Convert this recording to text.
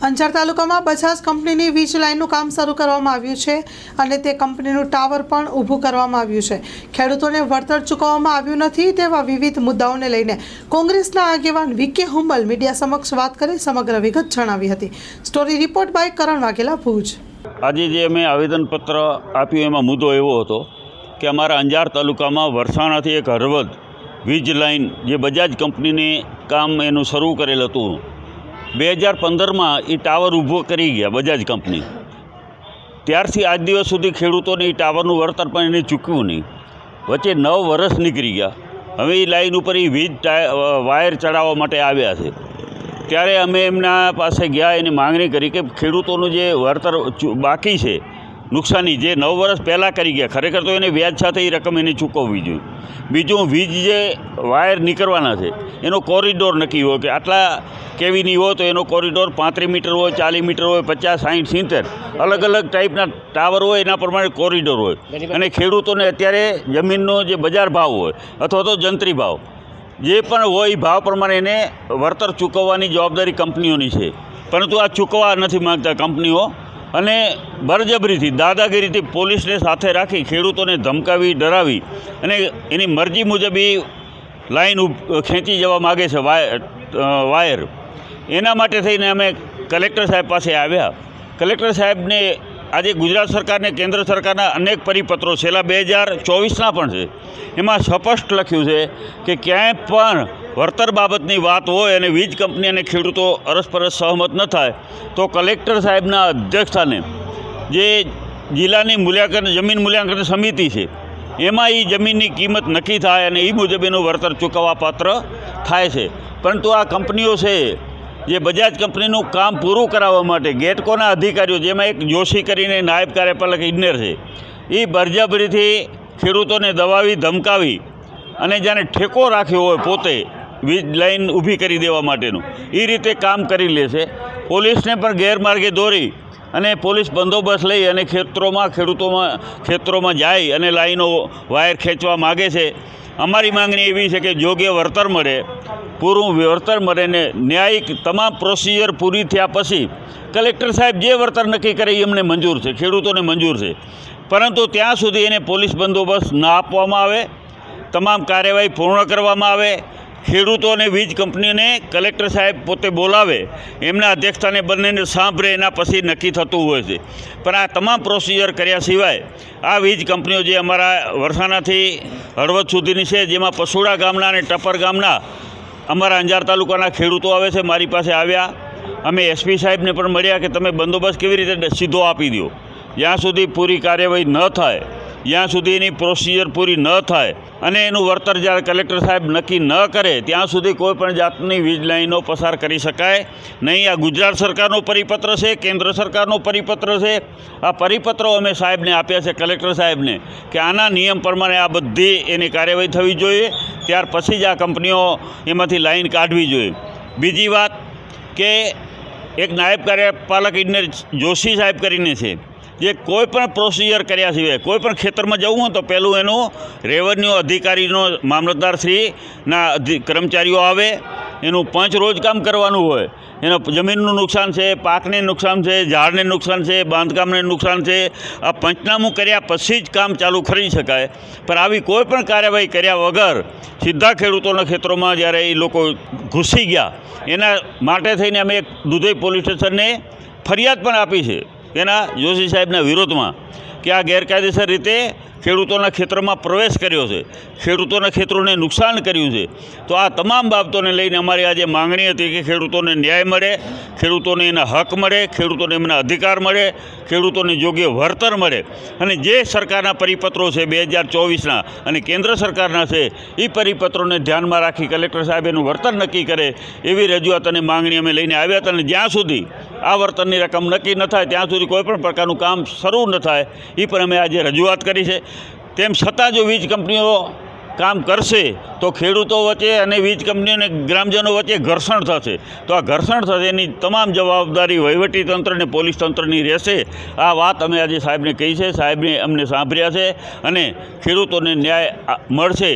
અંજાર તાલુકામાં બજાજ કંપનીની વીજ લાઇનનું કામ શરૂ કરવામાં આવ્યું છે અને તે કંપનીનું ટાવર પણ ઊભું કરવામાં આવ્યું છે। ખેડૂતોને વળતર ચૂકવવામાં આવ્યું નથી તેવા વિવિધ મુદ્દાઓને લઈને કોંગ્રેસના આગેવાન વી.કે. હુંબલ મીડિયા સમક્ષ વાત કરી સમગ્ર વિગત જણાવી હતી। સ્ટોરી રિપોર્ટ બાય કરણ વાઘેલા, ભુજ। આજે જે અમે આવેદનપત્ર આપ્યું એમાં મુદ્દો એવો હતો કે અમારા અંજાર તાલુકામાં વરસાણાથી એક હળવદ વીજ લાઇન જે બજાજ કંપનીને કામ એનું શરૂ કરેલ હતું, 2015માં એ ટાવર ઊભો કરી ગયા બજાજ કંપની। ત્યારથી આજ દિવસ સુધી ખેડૂતોને એ ટાવરનું વળતર પણ એને ચૂકવ્યું નહીં। વચ્ચે 9 વર્ષ નીકળી ગયા। હવે એ લાઇન ઉપર એ વીજ વાયર ચડાવવા માટે આવ્યા છે। ત્યારે અમે એમના પાસે ગયા, એની માંગણી કરી કે ખેડૂતોનું જે વળતર બાકી છે, નુકસાની જે 9 વર્ષ પહેલાં કરી ગયા, ખરેખર તો એને વ્યાજ સાથે એ રકમ એને ચૂકવવી જોઈએ। બીજું, વીજ જે વાયર નીકળવાના છે એનો કોરિડોર નક્કી હોય કે આટલા કેવીની હોય તો એનો કોરિડોર 35 મીટર હોય, 40 મીટર હોય, 50, 60, 70 અલગ અલગ ટાઈપના ટાવર હોય, એના પ્રમાણે કોરિડોર હોય। અને ખેડૂતોને અત્યારે જમીનનો જે બજાર ભાવ હોય અથવા તો જંત્રી ભાવ જે પણ હોય એ ભાવ પ્રમાણે એને વળતર ચૂકવવાની જવાબદારી કંપનીઓની છે, પરંતુ આ ચૂકવવા નથી માગતા કંપનીઓ। અને બળજબરીથી, દાદાગીરીથી પોલીસને સાથે રાખી ખેડૂતોને ધમકાવી, ડરાવી અને એની મરજી મુજબ એ લાઈન ખેંચી જવા માગે છે વાયર। એના માટે થઈને અમે કલેક્ટર સાહેબ પાસે આવ્યા। કલેક્ટર સાહેબને આજે ગુજરાત સરકારને, કેન્દ્ર સરકારના અનેક પરિપત્રો છેલ્લા 2024ના પણ છે, એમાં સ્પષ્ટ લખ્યું છે કે ક્યાંય પણ વળતર બાબતની વાત હોય અને વીજ કંપની અને ખેડૂતો અરસપરસ સહમત ન થાય તો કલેક્ટર સાહેબના અધ્યક્ષસ્થાને જે જિલ્લાની જમીન મૂલ્યાંકન સમિતિ છે એમાં એ જમીનની કિંમત નક્કી થાય અને એ મુજબ એનું વળતર ચૂકવવા પાત્ર થાય છે। પરંતુ આ કંપનીઓ છે જે બજાજ કંપનીનું કામ પૂરું કરાવવા માટે ગેટકોના અધિકારીઓ, જેમાં એક જોશી કરીને નાયબ કાર્યપાલક ઇજનેર છે, એ બળજબરીથી ખેડૂતોને દબાવી, ધમકાવી અને જાણે ઠેકો રાખ્યો હોય પોતે વીજ લાઇન ઊભી કરી દેવા માટેનું, એ રીતે કામ કરી લે છે। પોલીસને પણ ગેરમાર્ગે દોરી અને પોલીસ બંદોબસ્ત લઈ અને ખેતરોમાં જાય અને લાઈનો વાયર ખેંચવા માગે છે। અમારી માંગણી એવી છે કે યોગ્ય વળતર મળે, પૂરું વળતર મળે ને ન્યાયિક તમામ પ્રોસિજર પૂરી થયા પછી કલેક્ટર સાહેબ જે વળતર નક્કી કરે એ અમને મંજૂર છે, ખેડૂતોને મંજૂર છે, પરંતુ ત્યાં સુધી એને પોલીસ બંદોબસ્ત ન આપવામાં આવે, તમામ કાર્યવાહી પૂર્ણ કરવામાં આવે। ખેડૂતો અને વીજ કંપનીને કલેક્ટર સાહેબ પોતે બોલાવે, એમના અધ્યક્ષસ્થાને બંનેને સાંભળે, એના પછી નક્કી થતું હોય છે। પણ આ તમામ પ્રોસિજર કર્યા સિવાય આ વીજ કંપનીઓ જે અમારા વરસાણાથી હળવદ સુધીની છે, જેમાં પસુડા ગામના અને ટપર ગામના અમારા અંજાર તાલુકાના ખેડૂતો આવે છે, મારી પાસે આવ્યા। અમે એસપી સાહેબને પણ મળ્યા કે તમે બંદોબસ્ત કેવી રીતે સીધો આપી દો। જ્યાં સુધી પૂરી કાર્યવાહી ન થાય, જ્યાં સુધી એની પ્રોસિજર પૂરી ન થાય અને એનું વળતર જ્યારે કલેક્ટર સાહેબ નક્કી ન કરે ત્યાં સુધી કોઈપણ જાતની વીજ લાઈનો પસાર કરી શકાય નહીં। આ ગુજરાત સરકારનો પરિપત્ર છે, કેન્દ્ર સરકારનો પરિપત્ર છે। આ પરિપત્રો અમે સાહેબને આપ્યા છે, કલેક્ટર સાહેબને, કે આના નિયમ પ્રમાણે આ બધી એની કાર્યવાહી થવી જોઈએ, ત્યાર પછી જ આ કંપનીઓ એમાંથી લાઈન કાઢવી જોઈએ। બીજી વાત કે એક નાયબ કાર્યપાલક ઇજનેર જોશી સાહેબ કરીને છે, જે કોઈ પણ પ્રોસિજર કર્યા સિવાય કોઈ પણ ખેતરમાં જવું હોય તો પહેલું એનું રેવન્યુ અધિકારીનો, મામલતદારશ્રીના કર્મચારીઓ આવે, એનું 5 રોજ કામ કરવાનું હોય, એનો જમીનનું નુકસાન છે, પાકને નુકસાન છે, ઝાડને નુકસાન છે, બાંધકામને નુકસાન છે, આ પંચનામું કર્યા પછી જ કામ ચાલુ કરી શકાય। પણ આવી કોઈ પણ કાર્યવાહી કર્યા વગર સીધા ખેડૂતોના ખેતરોમાં જ્યારે એ લોકો ઘૂસી ગયા, એના માટે થઈને અમે એક દુધઈ પોલીસ સ્ટેશનને ફરિયાદ પણ આપી છે એના જોશી સાહેબના વિરોધમાં કે આ ગેરકાયદેસર રીતે ખેડૂતોના ખેતરમાં પ્રવેશ કર્યો છે, ખેડૂતોના ખેતરોને નુકસાન કર્યું છે। તો આ તમામ બાબતોને લઈને અમારી આજે માંગણી હતી કે ખેડૂતોને ન્યાય મળે, ખેડૂતોને એના હક મળે, ખેડૂતોને એમના અધિકાર મળે, ખેડૂતોને યોગ્ય વળતર મળે અને જે સરકારના પરિપત્રો છે 2024ના અને કેન્દ્ર સરકારના છે એ પરિપત્રોને ધ્યાનમાં રાખી કલેક્ટર સાહેબ એનું વળતર નક્કી કરે એવી રજૂઆત અને માંગણી અમે લઈને આવ્યા હતા। અને જ્યાં સુધી આ વળતરની રકમ નક્કી ન થાય ત્યાં સુધી કોઈપણ પ્રકારનું કામ શરૂ ન થાય એ પણ અમે આજે રજૂઆત કરી છે। તેમ છતાં જો વીજ કંપનીઓ કામ કરશે તો ખેડૂતો વચ્ચે અને વીજ કંપનીઓ અને ગ્રામજનો વચ્ચે ઘર્ષણ થશે। તો આ ઘર્ષણ થશે એની તમામ જવાબદારી વહીવટીતંત્ર અને પોલીસ તંત્રની રહેશે। આ વાત અમે આજે સાહેબને કહી છે, સાહેબને અમને સાંભળ્યા છે અને ખેડૂતોને ન્યાય મળશે।